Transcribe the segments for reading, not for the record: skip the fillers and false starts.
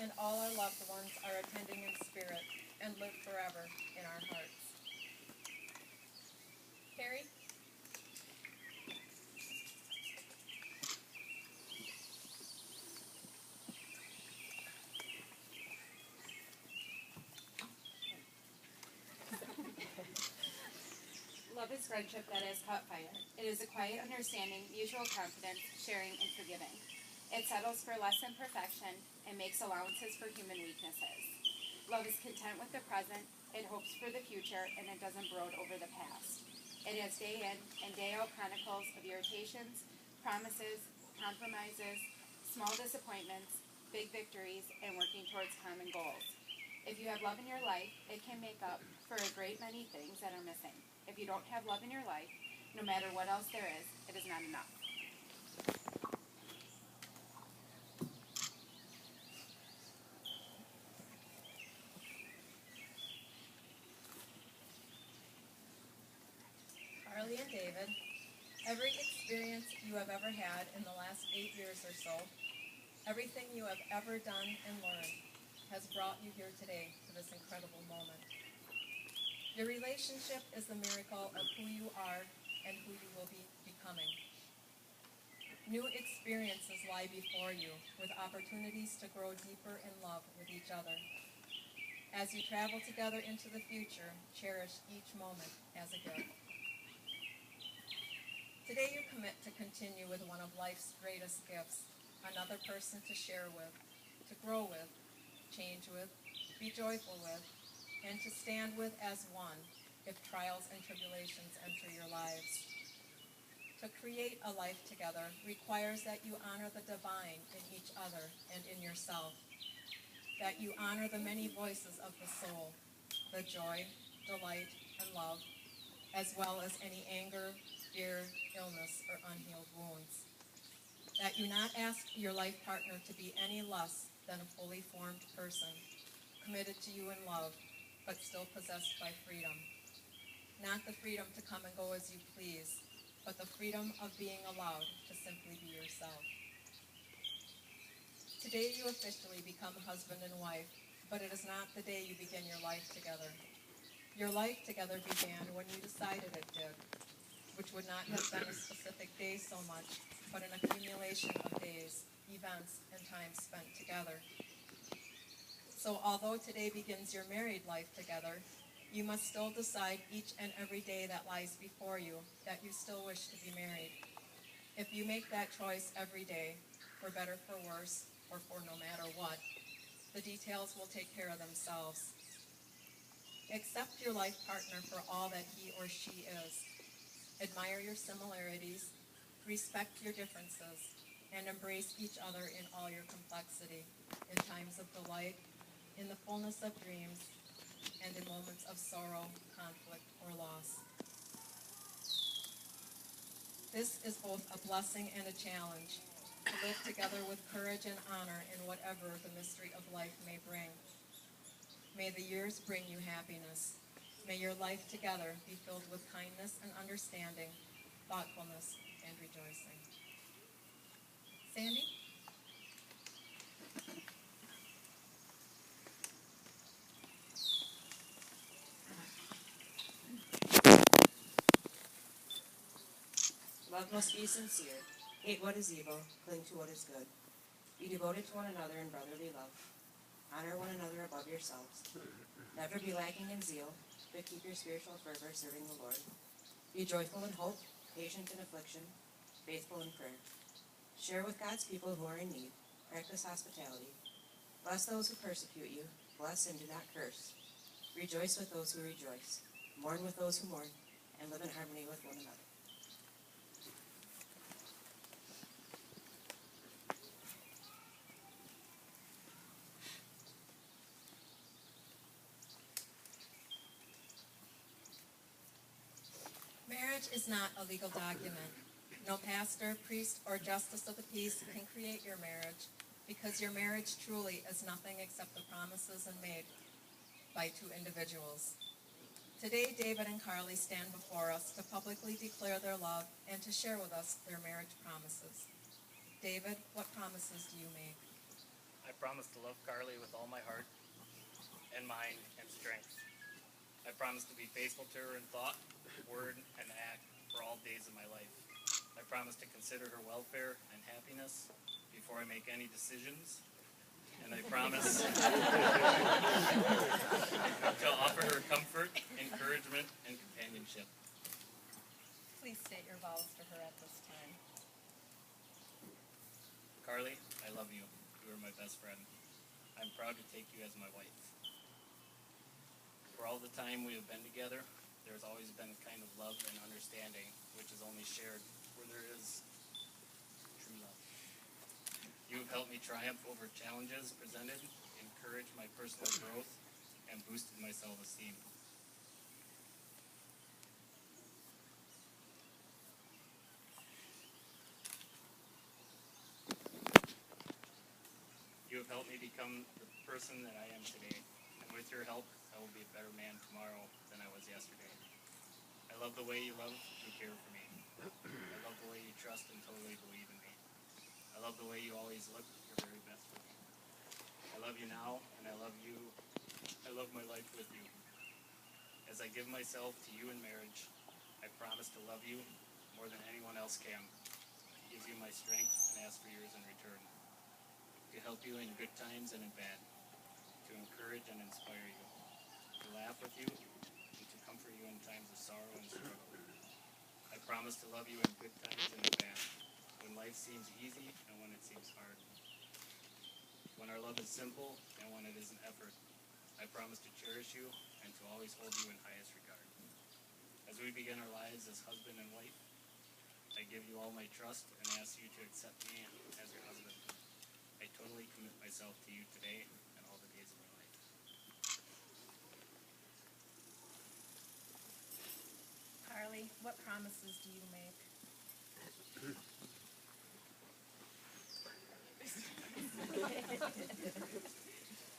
and all our loved ones are attending in spirit and live forever in our hearts. Carrie? Love is friendship that has caught fire. It is a quiet understanding, mutual confidence, sharing, and forgiving. It settles for less than perfection and makes allowances for human weaknesses. Love is content with the present, it hopes for the future, and it doesn't brood over the past. It has day in and day out chronicles of irritations, promises, compromises, small disappointments, big victories, and working towards common goals. If you have love in your life, it can make up for a great many things that are missing. If you don't have love in your life, no matter what else there is, it is not enough. Carly and David, every experience you have ever had in the last 8 years or so, everything you have ever done and learned, has brought you here today to this incredible moment. Your relationship is the miracle of who you are and who you will be becoming. New experiences lie before you, with opportunities to grow deeper in love with each other. As you travel together into the future, cherish each moment as a gift. Today you commit to continue with one of life's greatest gifts, another person to share with, to grow with, change with, be joyful with, and to stand with as one if trials and tribulations enter your lives. To create a life together requires that you honor the divine in each other and in yourself, that you honor the many voices of the soul, the joy, delight, and love, as well as any anger, fear, illness, or unhealed wounds. That you not ask your life partner to be any less than a fully formed person, committed to you in love, but still possessed by freedom. Not the freedom to come and go as you please, but the freedom of being allowed to simply be yourself. Today you officially become husband and wife, but it is not the day you begin your life together. Your life together began when you decided it did, which would not have been a specific day so much, but an accumulation of days, events, and time spent together. So although today begins your married life together, you must still decide each and every day that lies before you that you still wish to be married. If you make that choice every day, for better, for worse, or for no matter what, the details will take care of themselves. Accept your life partner for all that he or she is. Admire your similarities, respect your differences, and embrace each other in all your complexity, in times of delight, in the fullness of dreams, and in moments of sorrow, conflict, or loss. This is both a blessing and a challenge, to live together with courage and honor in whatever the mystery of life may bring. May the years bring you happiness. May your life together be filled with kindness and understanding, thoughtfulness, and rejoicing. Sandy? Love must be sincere. Hate what is evil, cling to what is good. Be devoted to one another in brotherly love. Honor one another above yourselves. Never be lacking in zeal, but keep your spiritual fervor serving the Lord. Be joyful in hope, patient in affliction, faithful in prayer. Share with God's people who are in need. Practice hospitality. Bless those who persecute you. Bless and do not curse. Rejoice with those who rejoice. Mourn with those who mourn, and live in harmony with one another. Marriage is not a legal document. No pastor, priest, or justice of the peace can create your marriage, because your marriage truly is nothing except the promises made by two individuals. Today, David and Carly stand before us to publicly declare their love and to share with us their marriage promises. David, what promises do you make? I promise to love Carly with all my heart and mind and strength. I promise to be faithful to her in thought, word, and act for all days of my life. I promise to consider her welfare and happiness before I make any decisions. And I promise to offer her comfort, encouragement, and companionship. Please state your vows to her at this time. Carly, I love you. You are my best friend. I'm proud to take you as my wife. For all the time we have been together, there's always been a kind of love and understanding which is only shared where there is true love. You have helped me triumph over challenges presented, encouraged my personal growth, and boosted my self-esteem. You have helped me become the person that I am today, and with your help, I will be a better man tomorrow than I was yesterday. I love the way you love and care for me. I love the way you trust and totally believe in me. I love the way you always look your very best for me. I love you now, and I love you. I love my life with you. As I give myself to you in marriage, I promise to love you more than anyone else can, to give you my strength and ask for yours in return, to help you in good times and in bad, to encourage and inspire you, to laugh with you, and to comfort you in times of sorrow and struggle. I promise to love you in good times and in bad, when life seems easy and when it seems hard, when our love is simple and when it is an effort. I promise to cherish you and to always hold you in highest regard. As we begin our lives as husband and wife, I give you all my trust and ask you to accept me as your husband. I totally commit myself to you today and all the days of my life. Carly, what promises do you make?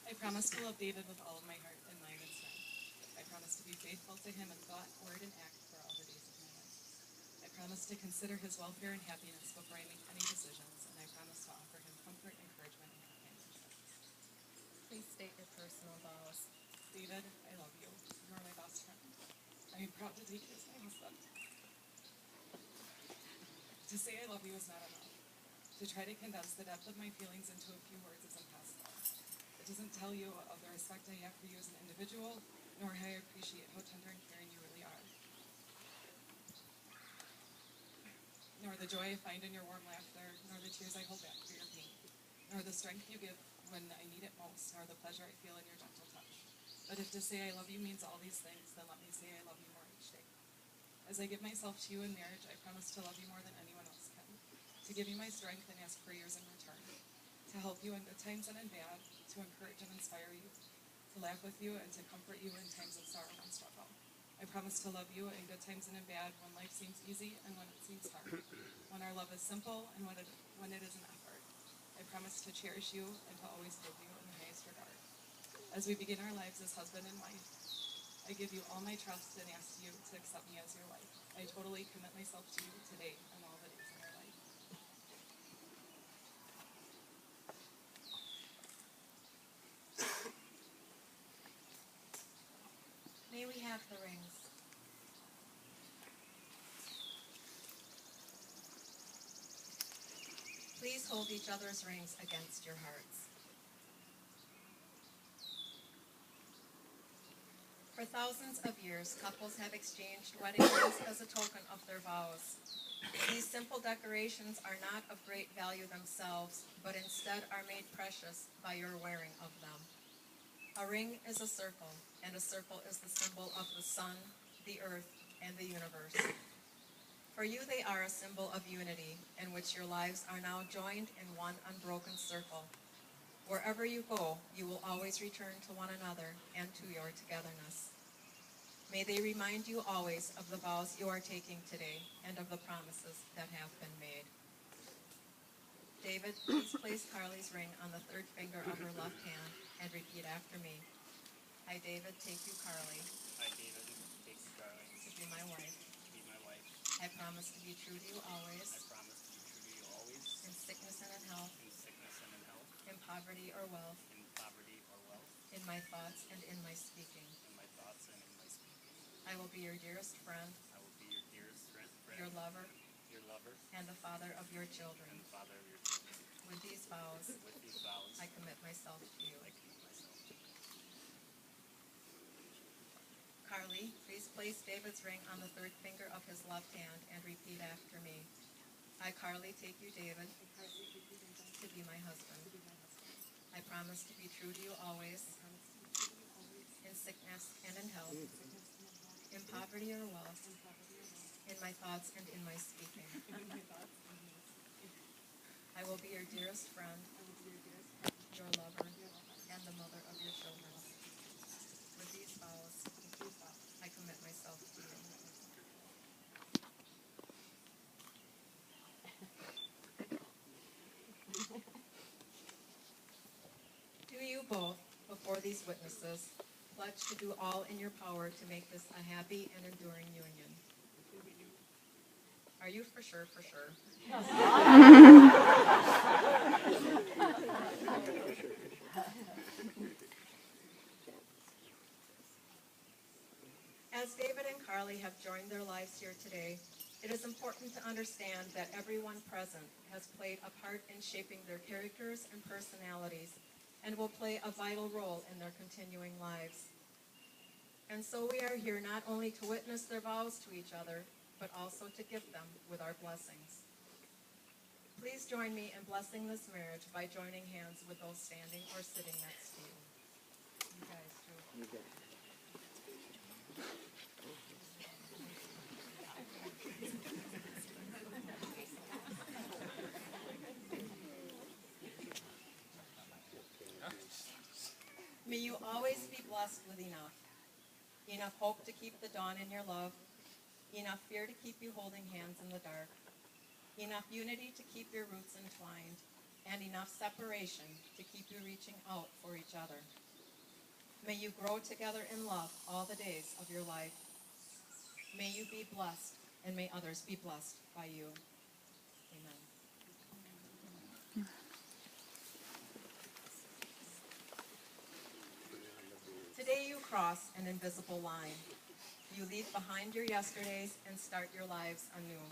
I promise to love David with all of my heart and mind and strength. I promise to be faithful to him in thought, word, and act for all the days of my life. I promise to consider his welfare and happiness before I make any decisions, and I promise to offer him comfort, encouragement, and companionship. Please state your personal vows. David, I love you. You are my best friend. I am proud to take you as my husband. To say I love you is not enough. To try to condense the depth of my feelings into a few words is impossible. It doesn't tell you of the respect I have for you as an individual, nor how I appreciate how tender and caring you really are. Nor the joy I find in your warm laughter, nor the tears I hold back for your pain, nor the strength you give when I need it most, nor the pleasure I feel in your gentle touch. But if to say I love you means all these things, then let me say I love you more each day. As I give myself to you in marriage, I promise to love you more than anyone else can, to give you my strength and ask for yours in return, to help you in good times and in bad, to encourage and inspire you, to laugh with you and to comfort you in times of sorrow and struggle. I promise to love you in good times and in bad, when life seems easy and when it seems hard, when our love is simple and when it is an effort. I promise to cherish you and to always hold you in the highest regard. As we begin our lives as husband and wife, I give you all my trust and ask you to accept me as your wife. I totally commit myself to you today and all the days of our life. May we have the rings. Please hold each other's rings against your hearts. For thousands of years, couples have exchanged wedding rings as a token of their vows. These simple decorations are not of great value themselves, but instead are made precious by your wearing of them. A ring is a circle, and a circle is the symbol of the sun, the earth, and the universe. For you, they are a symbol of unity, in which your lives are now joined in one unbroken circle. Wherever you go, you will always return to one another and to your togetherness. May they remind you always of the vows you are taking today and of the promises that have been made. David, please place Carly's ring on the third finger of her left hand and repeat after me. I, David, take you, Carly, I, David, take you, Carly, to be my wife. to be my wife. I promise to be true to you I always, promise to be true to you always, in sickness and in health, in sickness and in health, in poverty or wealth, in poverty or wealth, in my thoughts and in my speaking. in my thoughts and in my speaking. I will be your dearest friend, I will be your dearest friend, your lover, your lover, and the father of your children. and the father of your children. With these vows, With these vows, I commit myself to you. I commit myself to you. Carly, please place David's ring on the third finger of his left hand and repeat after me. I, Carly, take you, David, to be my husband. I promise to be true to you always, in sickness and in health, in poverty or wealth, in my thoughts and in my speaking. I will be your dearest friend, your lover, and the mother of your children. With these vows, I commit myself to you. Do you both, before these witnesses, pledge to do all in your power to make this a happy and enduring union? Are you for sure, for sure? As David and Carly have joined their lives here today, it is important to understand that everyone present has played a part in shaping their characters and personalities and will play a vital role in their continuing lives. And so we are here not only to witness their vows to each other, but also to gift them with our blessings. Please join me in blessing this marriage by joining hands with those standing or sitting next to you. You guys too. May you always be blessed with enough. Enough hope to keep the dawn in your love. Enough fear to keep you holding hands in the dark. Enough unity to keep your roots entwined. And enough separation to keep you reaching out for each other. May you grow together in love all the days of your life. May you be blessed, and may others be blessed by you. Amen. Today you cross an invisible line. You leave behind your yesterdays and start your lives anew.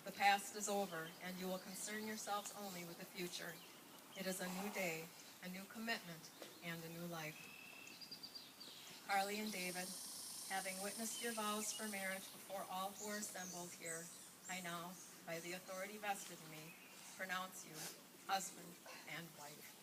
The past is over, and you will concern yourselves only with the future. It is a new day, a new commitment, and a new life. Carly and David, having witnessed your vows for marriage before all who are assembled here, I now, by the authority vested in me, pronounce you husband and wife.